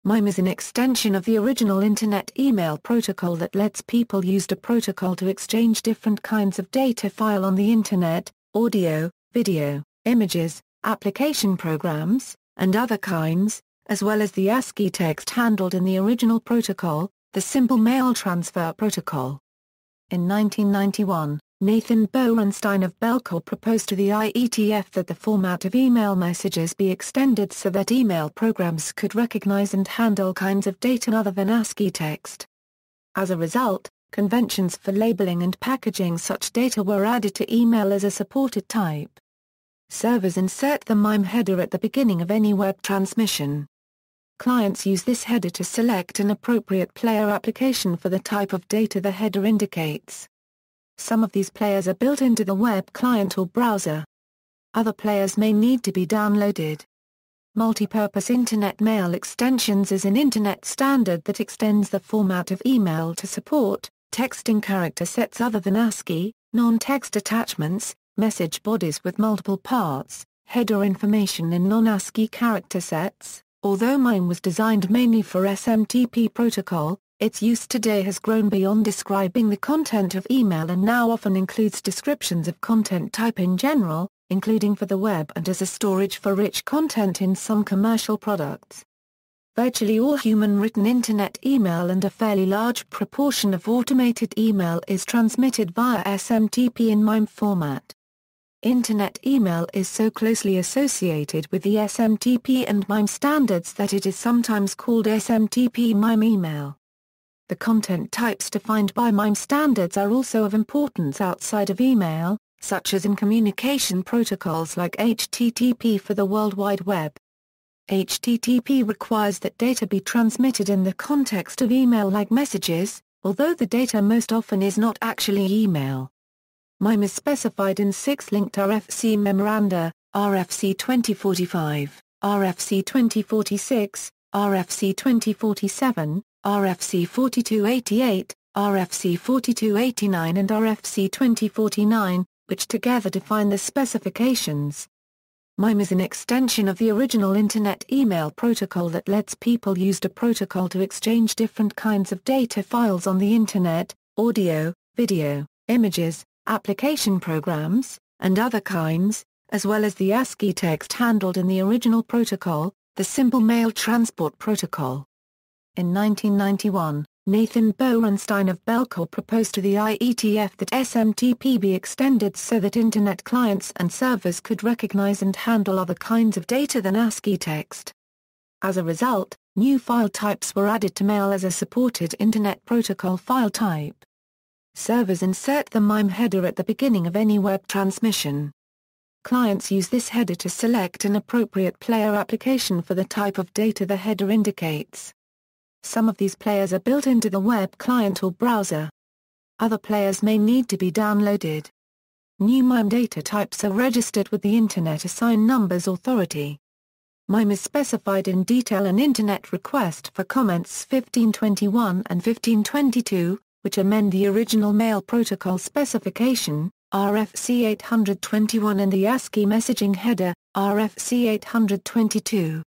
Mime is an extension of the original Internet email protocol that lets people use a protocol to exchange different kinds of data file on the Internet, audio, video, images, application programs, and other kinds, as well as the ASCII text handled in the original protocol, the Simple Mail Transfer Protocol. In 1991, Nathan Borenstein of Belcorp proposed to the IETF that the format of email messages be extended so that email programs could recognize and handle kinds of data other than ASCII text. As a result, conventions for labeling and packaging such data were added to email as a supported type. Servers insert the Mime header at the beginning of any web transmission. Clients use this header to select an appropriate player application for the type of data the header indicates. Some of these players are built into the web client or browser. Other players may need to be downloaded. Multipurpose Internet Mail Extensions is an Internet standard that extends the format of email to support texting character sets other than ASCII, non-text attachments, message bodies with multiple parts, header information in non-ASCII character sets. Although Mime was designed mainly for SMTP protocol, its use today has grown beyond describing the content of email and now often includes descriptions of content type in general, including for the web and as a storage for rich content in some commercial products. Virtually all human-written Internet email and a fairly large proportion of automated email is transmitted via SMTP in Mime format. Internet email is so closely associated with the SMTP and Mime standards that it is sometimes called SMTP Mime email. The content types defined by Mime standards are also of importance outside of email, such as in communication protocols like HTTP for the World Wide Web. HTTP requires that data be transmitted in the context of email-like messages, although the data most often is not actually email. Mime is specified in 6 linked RFC memoranda, RFC 2045, RFC 2046, RFC 2047, RFC 4288, RFC 4289 and RFC 2049, which together define the specifications. Mime is an extension of the original Internet email protocol that lets people use a protocol to exchange different kinds of data files on the Internet, audio, video, images, application programs, and other kinds, as well as the ASCII text handled in the original protocol, the Simple Mail Transport Protocol. In 1991, Nathan Borenstein of Belcorp proposed to the IETF that SMTP be extended so that Internet clients and servers could recognize and handle other kinds of data than ASCII text. As a result, new file types were added to Mail as a supported Internet Protocol file type. Servers insert the Mime header at the beginning of any web transmission. Clients use this header to select an appropriate player application for the type of data the header indicates. Some of these players are built into the web client or browser. Other players may need to be downloaded. New Mime data types are registered with the Internet Assigned Numbers Authority. Mime is specified in detail in Internet Request for Comments 1521 and 1522, which amend the original Mail Protocol specification, RFC 821 and the ASCII messaging header, RFC 822.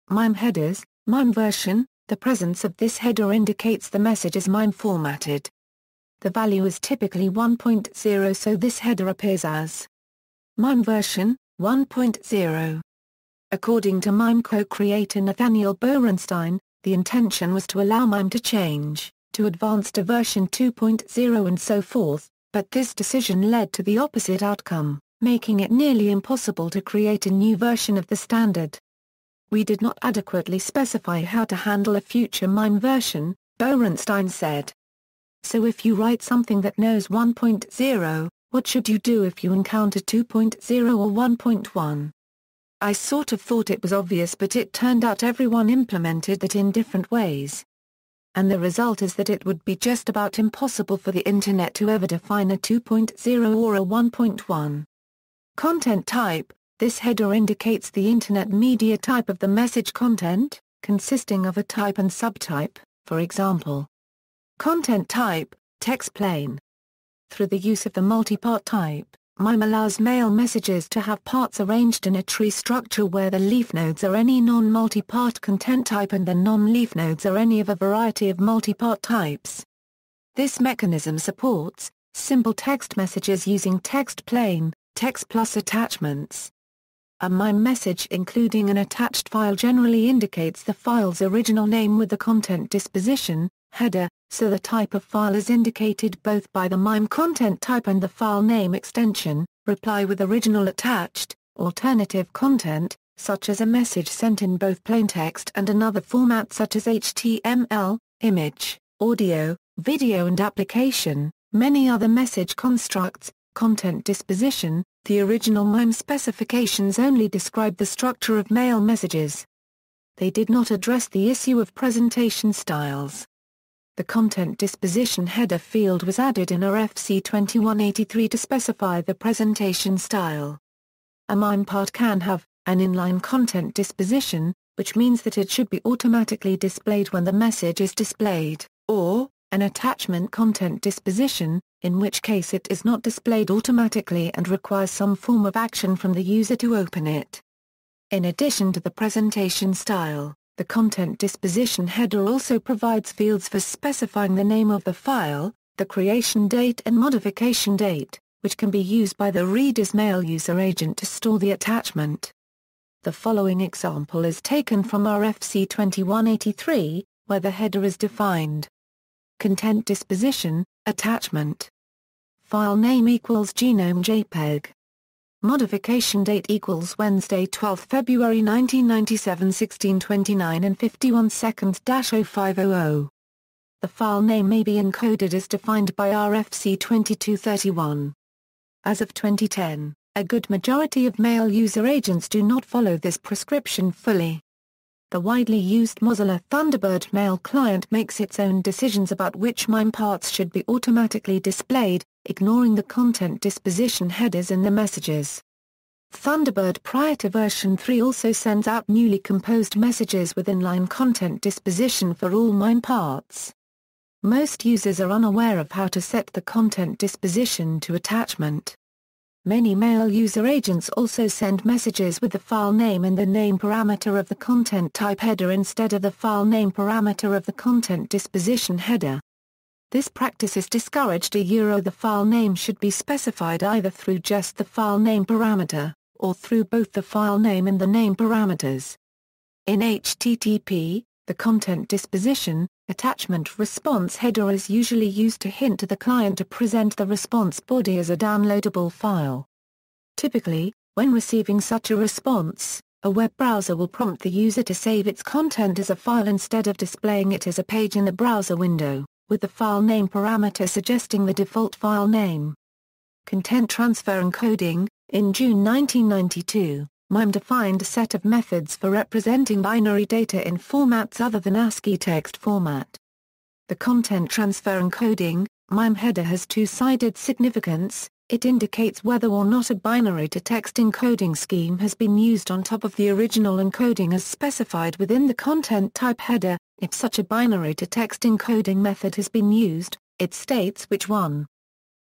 Mime headers, Mime version. The presence of this header indicates the message is Mime formatted. The value is typically 1.0, so this header appears as Mime version 1.0. According to Mime co-creator Nathaniel Borenstein, the intention was to allow Mime to change to advanced to version 2.0 and so forth, but this decision led to the opposite outcome, making it nearly impossible to create a new version of the standard. We did not adequately specify how to handle a future Mime version, Borenstein said. So if you write something that knows 1.0, what should you do if you encounter 2.0 or 1.1? I sort of thought it was obvious, but it turned out everyone implemented it in different ways. And the result is that it would be just about impossible for the Internet to ever define a 2.0 or a 1.1. Content type. This header indicates the Internet media type of the message content, consisting of a type and subtype, for example. Content type, text plain. Through the use of the multipart type, Mime allows mail messages to have parts arranged in a tree structure where the leaf nodes are any non-multipart content type and the non-leaf nodes are any of a variety of multipart types. This mechanism supports simple text messages using text plain, text plus attachments. A Mime message including an attached file generally indicates the file's original name with the content disposition, header, so the type of file is indicated both by the Mime content type and the file name extension, reply with original attached, alternative content, such as a message sent in both plaintext and another format such as HTML, image, audio, video and application, many other message constructs, content disposition. The original Mime specifications only describe the structure of mail messages. They did not address the issue of presentation styles. The content disposition header field was added in RFC 2183 to specify the presentation style. A Mime part can have an inline content disposition, which means that it should be automatically displayed when the message is displayed, or an attachment content disposition, in which case it is not displayed automatically and requires some form of action from the user to open it. In addition to the presentation style, the content disposition header also provides fields for specifying the name of the file, the creation date and modification date, which can be used by the reader's mail user agent to store the attachment. The following example is taken from RFC 2183, where the header is defined. Content disposition, attachment. File name equals genome JPEG. Modification date equals Wednesday 12 February 1997 16:29 and 51 seconds -0500. The file name may be encoded as defined by RFC 2231. As of 2010, a good majority of mail user agents do not follow this prescription fully. The widely used Mozilla Thunderbird mail client makes its own decisions about which Mime parts should be automatically displayed, ignoring the content disposition headers in the messages. Thunderbird prior to version 3 also sends out newly composed messages with inline content disposition for all Mime parts. Most users are unaware of how to set the content disposition to attachment. Many mail user agents also send messages with the file name and the name parameter of the content type header instead of the file name parameter of the content disposition header. This practice is discouraged. The file name should be specified either through just the file name parameter, or through both the file name and the name parameters. In HTTP, the content disposition, attachment response header is usually used to hint to the client to present the response body as a downloadable file. Typically, when receiving such a response, a web browser will prompt the user to save its content as a file instead of displaying it as a page in the browser window, with the file name parameter suggesting the default file name. Content transfer encoding. In June 1992, Mime defined a set of methods for representing binary data in formats other than ASCII text format. The content transfer encoding, Mime header has two-sided significance. It indicates whether or not a binary-to-text encoding scheme has been used on top of the original encoding as specified within the content type header. If such a binary-to-text encoding method has been used, it states which one.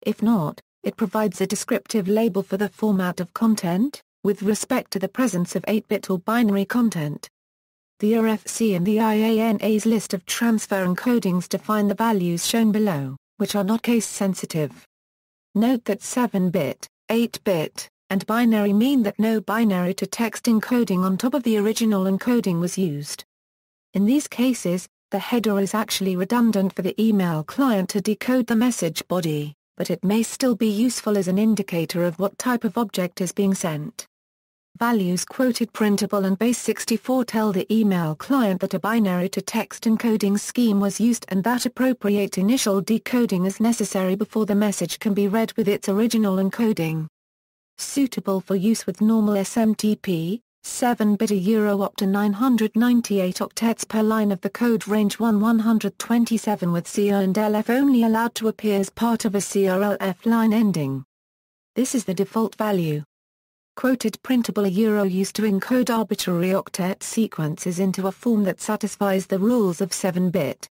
If not, it provides a descriptive label for the format of content, with respect to the presence of 8-bit or binary content. The RFC and the IANA's list of transfer encodings define the values shown below, which are not case-sensitive. Note that 7-bit, 8-bit, and binary mean that no binary-to-text encoding on top of the original encoding was used. In these cases, the header is actually redundant for the email client to decode the message body, but it may still be useful as an indicator of what type of object is being sent. Values quoted printable and base64 tell the email client that a binary-to-text encoding scheme was used and that appropriate initial decoding is necessary before the message can be read with its original encoding. Suitable for use with normal SMTP, 7-bit up to 998 octets per line of the code range 127 with CR and LF only allowed to appear as part of a CRLF line ending. This is the default value. Quoted printable used to encode arbitrary octet sequences into a form that satisfies the rules of 7-bit.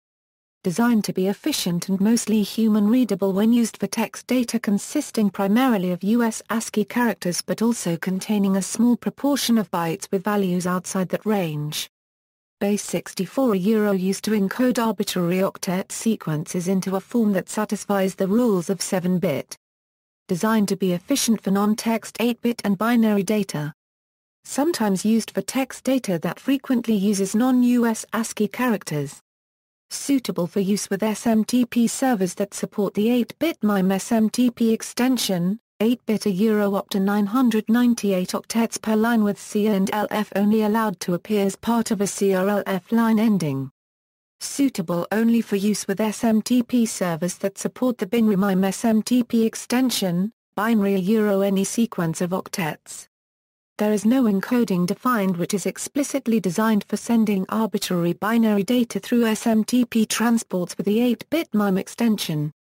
Designed to be efficient and mostly human-readable when used for text data consisting primarily of US ASCII characters but also containing a small proportion of bytes with values outside that range. Base 64 used to encode arbitrary octet sequences into a form that satisfies the rules of 7-bit. Designed to be efficient for non-text 8-bit and binary data. Sometimes used for text data that frequently uses non-US ASCII characters. Suitable for use with SMTP servers that support the 8-bit Mime SMTP extension, 8-bit up to 998 octets per line with C and LF only allowed to appear as part of a C or LF line ending. Suitable only for use with SMTP servers that support the binary Mime SMTP extension, binary any sequence of octets. There is no encoding defined which is explicitly designed for sending arbitrary binary data through SMTP transports with the 8-bit Mime extension.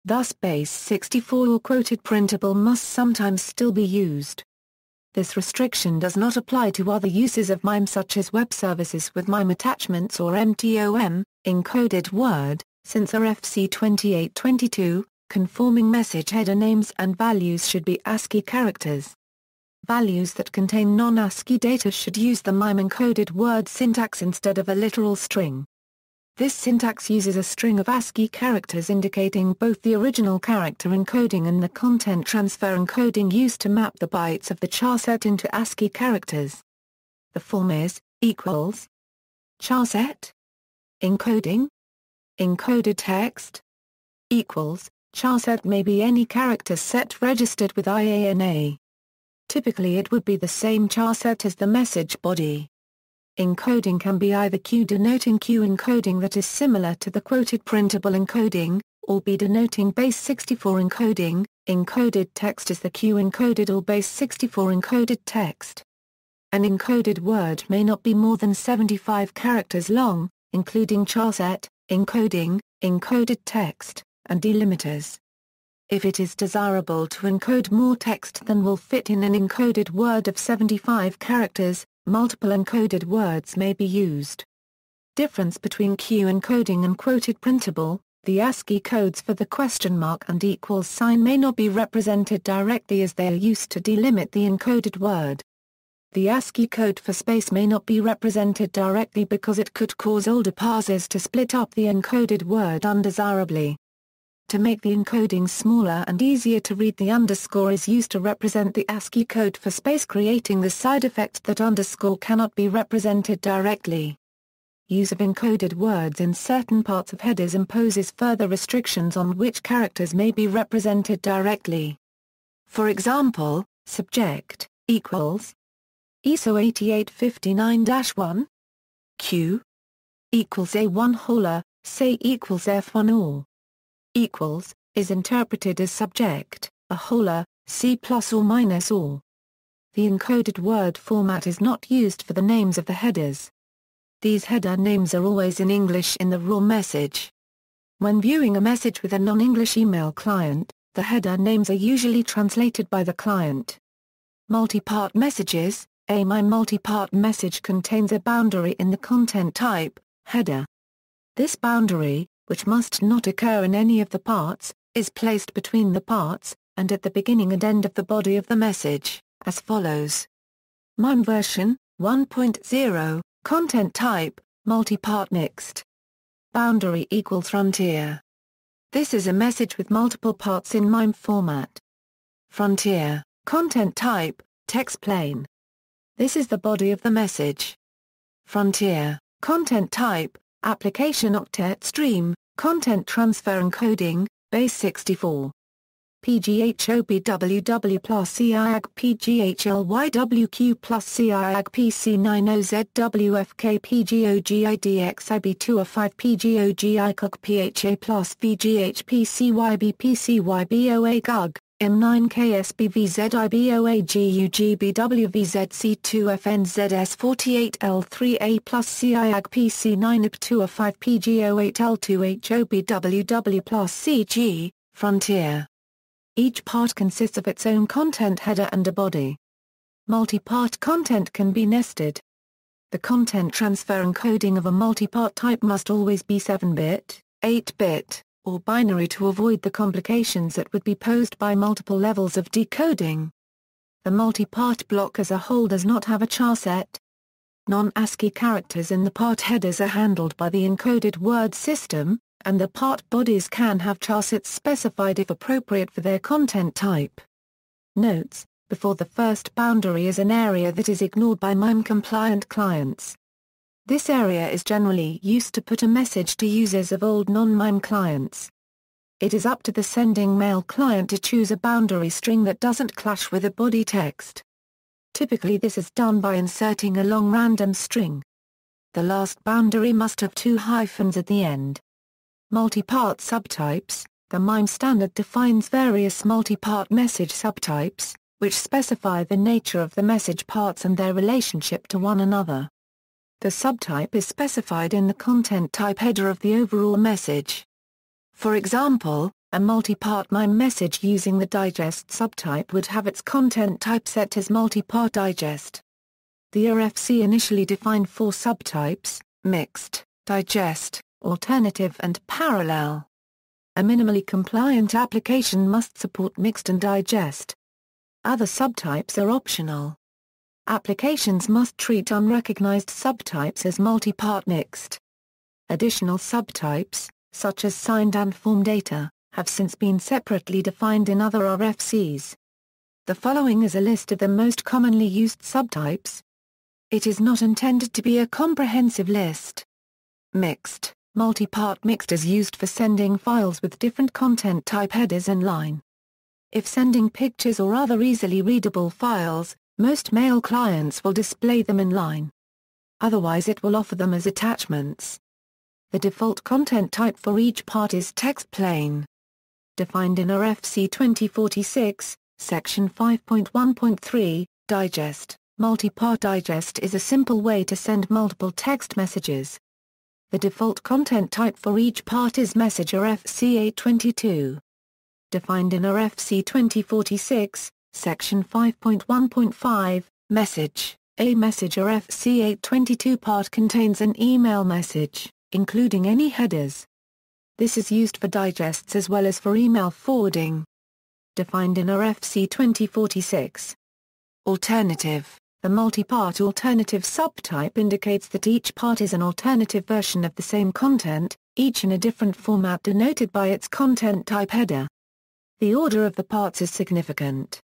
Thus base 64 or quoted printable must sometimes still be used. This restriction does not apply to other uses of Mime such as web services with Mime attachments or MTOM, encoded word, since RFC 2822, conforming message header names and values should be ASCII characters. Values that contain non-ASCII data should use the Mime encoded word syntax instead of a literal string. This syntax uses a string of ASCII characters indicating both the original character encoding and the content transfer encoding used to map the bytes of the charset into ASCII characters. The form is, equals, charset, encoding, encoded text, equals, charset may be any character set registered with IANA. Typically it would be the same charset as the message body. Encoding can be either Q denoting Q encoding that is similar to the quoted printable encoding, or B denoting base 64 encoding. Encoded text is the Q encoded or base 64 encoded text. An encoded word may not be more than 75 characters long, including charset, encoding, encoded text, and delimiters. If it is desirable to encode more text than will fit in an encoded word of 75 characters, multiple encoded words may be used. Difference between Q encoding and quoted printable: the ASCII codes for the question mark and equals sign may not be represented directly as they are used to delimit the encoded word. The ASCII code for space may not be represented directly because it could cause older parsers to split up the encoded word undesirably. To make the encoding smaller and easier to read, the underscore is used to represent the ASCII code for space, creating the side effect that underscore cannot be represented directly. Use of encoded words in certain parts of headers imposes further restrictions on which characters may be represented directly. For example, subject equals ISO 8859-1 Q equals A1 hola, say equals F1 or equals, is interpreted as subject, a hola, C plus or minus or. The encoded word format is not used for the names of the headers. These header names are always in English in the raw message. When viewing a message with a non-English email client, the header names are usually translated by the client. Multi-part messages: a Mime multi-part message contains a boundary in the content type, header. This boundary, which must not occur in any of the parts, is placed between the parts, and at the beginning and end of the body of the message, as follows. Mime version 1.0, content type, multi-part mixed. Boundary equals frontier. This is a message with multiple parts in Mime format. Frontier, content type, text plain. This is the body of the message. Frontier, content type, application octet stream, content transfer encoding, base 64. PGHOBWW plus CIAG PGHLYWQ plus CIAG PC90ZWFK PGOGIDXIB2A5 PGOGICOG PHA plus VGHPCYB PCYBOA M9KSBVZIBOAGUGBWVZC2FNZS48L3A plus CIAG PC9IP2A5 PGO8L2HOBWW plus CG, Frontier. Each part consists of its own content header and a body. Multi-part content can be nested. The content transfer encoding of a multi-part type must always be 7-bit, 8-bit, or binary to avoid the complications that would be posed by multiple levels of decoding. The multi-part block as a whole does not have a char set. Non-ASCII characters in the part headers are handled by the encoded word system, and the part bodies can have char sets specified if appropriate for their content type. Notes: before the first boundary is an area that is ignored by MIME-compliant clients. This area is generally used to put a message to users of old non-MIME clients. It is up to the sending mail client to choose a boundary string that doesn't clash with the body text. Typically this is done by inserting a long random string. The last boundary must have 2 hyphens at the end. Multi-part subtypes: the MIME standard defines various multi-part message subtypes, which specify the nature of the message parts and their relationship to one another. The subtype is specified in the content type header of the overall message. For example, a multi-part MIME message using the digest subtype would have its content type set as multi-part digest. The RFC initially defined 4 subtypes: mixed, digest, alternative and parallel. A minimally compliant application must support mixed and digest. Other subtypes are optional. Applications must treat unrecognized subtypes as multi-part mixed. Additional subtypes, such as signed and form data, have since been separately defined in other RFCs. The following is a list of the most commonly used subtypes. It is not intended to be a comprehensive list. Mixed: multi-part mixed is used for sending files with different content type headers and line. If sending pictures or other easily readable files, most mail clients will display them in line. Otherwise it will offer them as attachments. The default content type for each part is text plain. Defined in RFC 2046, Section 5.1.3, Digest. Multi-part digest is a simple way to send multiple text messages. The default content type for each part is message RFC 822. Defined in RFC 2046, Section 5.1.5, Message. A message RFC 822 part contains an email message, including any headers. This is used for digests as well as for email forwarding. Defined in RFC 2046. Alternative. The multi-part alternative subtype indicates that each part is an alternative version of the same content, each in a different format denoted by its content type header. The order of the parts is significant.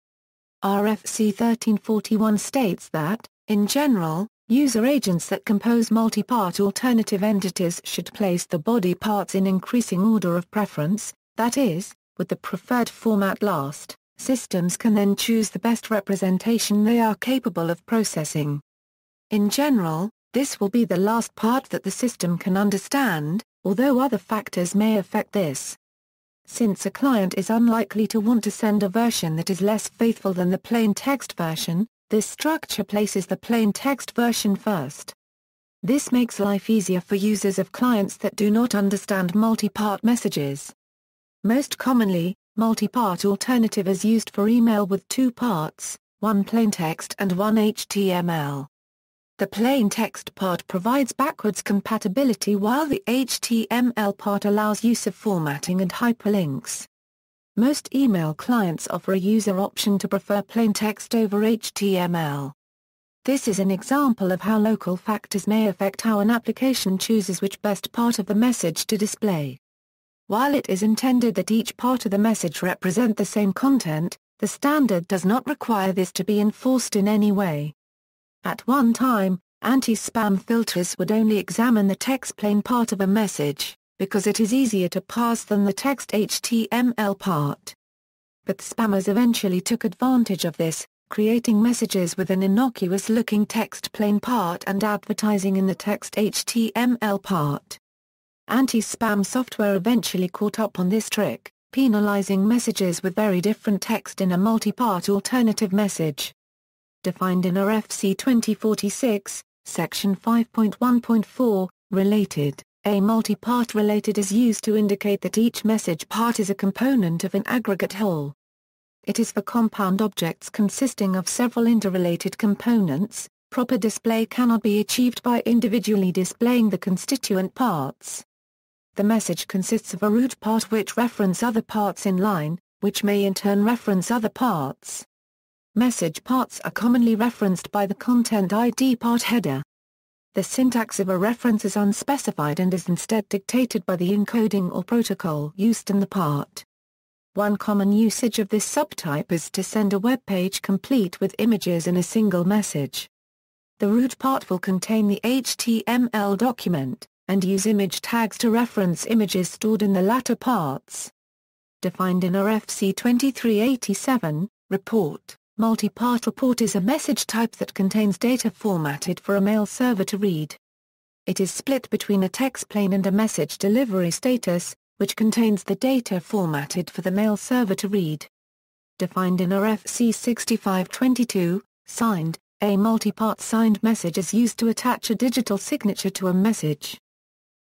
RFC 1341 states that, in general, user agents that compose multi-part alternative entities should place the body parts in increasing order of preference, that is, with the preferred format last. Systems can then choose the best representation they are capable of processing. In general, this will be the last part that the system can understand, although other factors may affect this. Since a client is unlikely to want to send a version that is less faithful than the plain text version, this structure places the plain text version first. This makes life easier for users of clients that do not understand multi-part messages. Most commonly, multi-part alternative is used for email with 2 parts, one plain text and one HTML. The plain text part provides backwards compatibility while the HTML part allows use of formatting and hyperlinks. Most email clients offer a user option to prefer plain text over HTML. This is an example of how local factors may affect how an application chooses which best part of the message to display. While it is intended that each part of the message represent the same content, the standard does not require this to be enforced in any way. At one time, anti-spam filters would only examine the text plain part of a message, because it is easier to parse than the text HTML part. But spammers eventually took advantage of this, creating messages with an innocuous-looking text plain part and advertising in the text HTML part. Anti-spam software eventually caught up on this trick, penalizing messages with very different text in a multi-part alternative message. Defined in RFC 2046, Section 5.1.4, Related. A multi-part related is used to indicate that each message part is a component of an aggregate whole. It is for compound objects consisting of several interrelated components. Proper display cannot be achieved by individually displaying the constituent parts. The message consists of a root part which reference other parts in line, which may in turn reference other parts. Message parts are commonly referenced by the content ID part header. The syntax of a reference is unspecified and is instead dictated by the encoding or protocol used in the part. One common usage of this subtype is to send a web page complete with images in a single message. The root part will contain the HTML document, and use image tags to reference images stored in the latter parts. Defined in RFC 2387, report. Multi-part report is a message type that contains data formatted for a mail server to read. It is split between a text plain and a message delivery status, which contains the data formatted for the mail server to read. Defined in RFC 6522, signed, a multi-part signed message is used to attach a digital signature to a message.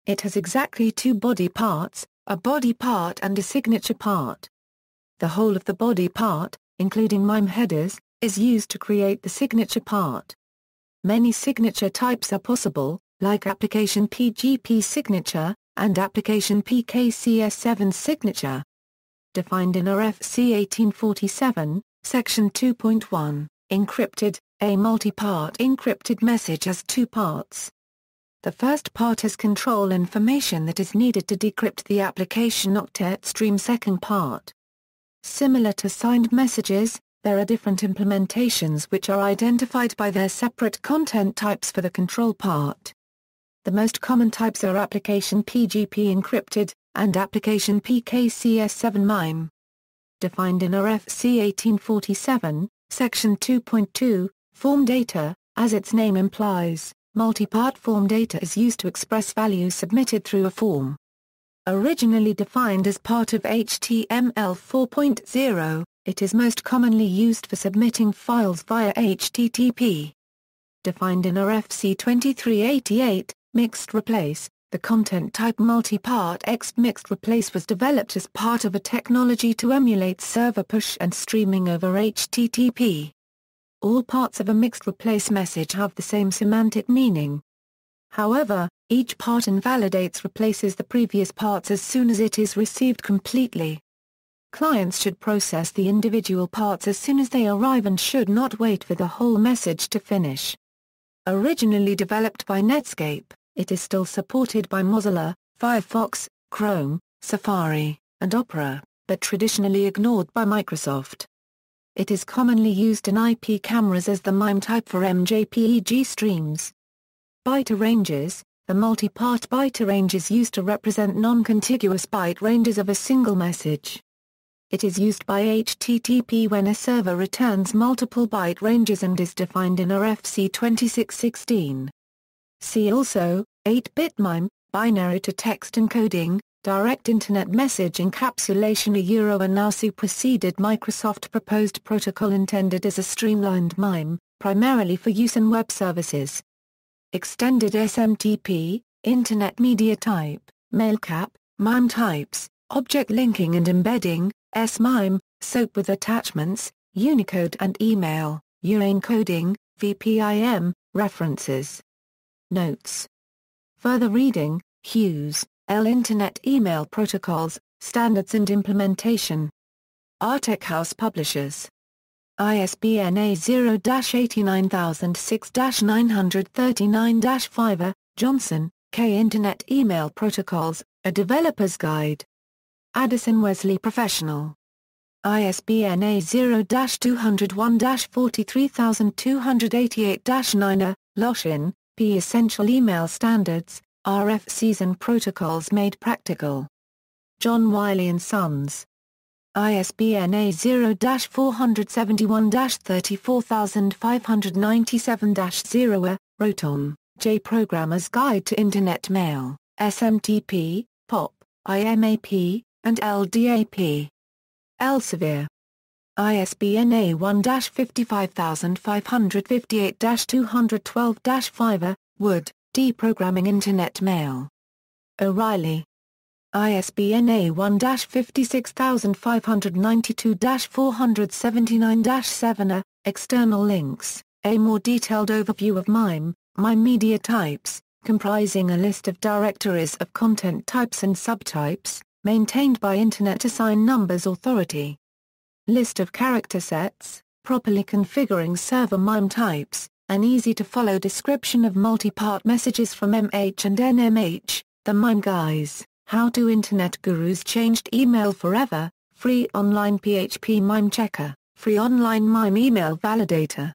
It has exactly two body parts, a body part and a signature part. The whole of the body part, including MIME headers, is used to create the signature part. Many signature types are possible, like application PGP signature, and application PKCS7 signature. Defined in RFC 1847, section 2.1, encrypted, a multi-part encrypted message has two parts. The first part has control information that is needed to decrypt the application octet stream. Second part. Similar to signed messages, there are different implementations which are identified by their separate content types for the control part. The most common types are application PGP encrypted, and application PKCS7 MIME. Defined in RFC 1847, section 2.2, form data, as its name implies, multi-part form data is used to express values submitted through a form. Originally defined as part of HTML 4.0, it is most commonly used for submitting files via HTTP. Defined in RFC 2388, mixed replace, the content type multi-part X mixed replace was developed as part of a technology to emulate server push and streaming over HTTP. All parts of a mixed replace message have the same semantic meaning. However, each part invalidates replaces the previous parts as soon as it is received completely. Clients should process the individual parts as soon as they arrive and should not wait for the whole message to finish. Originally developed by Netscape, it is still supported by Mozilla, Firefox, Chrome, Safari, and Opera, but traditionally ignored by Microsoft. It is commonly used in IP cameras as the MIME type for MJPEG streams. Byte ranges, the multi-part byte range is used to represent non-contiguous byte ranges of a single message. It is used by HTTP when a server returns multiple byte ranges and is defined in RFC 2616. See also, 8-bit MIME, binary to text encoding, direct Internet message encapsulation. A now superseded Microsoft proposed protocol intended as a streamlined MIME, primarily for use in web services. Extended SMTP, Internet Media Type, Mailcap, MIME types, Object Linking and Embedding, S-MIME, SOAP with attachments, Unicode and email, encoding, VPIM, references. Notes. Further reading, Hughes, L. Internet Email Protocols, Standards and Implementation. Artec House Publishers. ISBN A0-89006-939-5. Johnson, K. Internet Email Protocols, A Developer's Guide. Addison Wesley Professional. ISBN A0-201-43288-9. Loshin, P. Essential Email Standards, RFCs and Protocols Made Practical. John Wiley & Sons. ISBN A0-471-34597-0. Roton, J. Programmer's Guide to Internet Mail, SMTP, POP, IMAP, and LDAP. Elsevier. ISBN A1-55558-212-5. Wood, Deprogramming Internet Mail. O'Reilly. ISBN A1-56592-479-7. External links, a more detailed overview of MIME, MIME media types, comprising a list of directories of content types and subtypes, maintained by Internet Assigned Numbers Authority. List of character sets, properly configuring server MIME types, an easy-to-follow description of multi-part messages from MH and NMH, the MIME guys, how do Internet gurus changed email forever, free online PHP MIME checker, free online MIME email validator.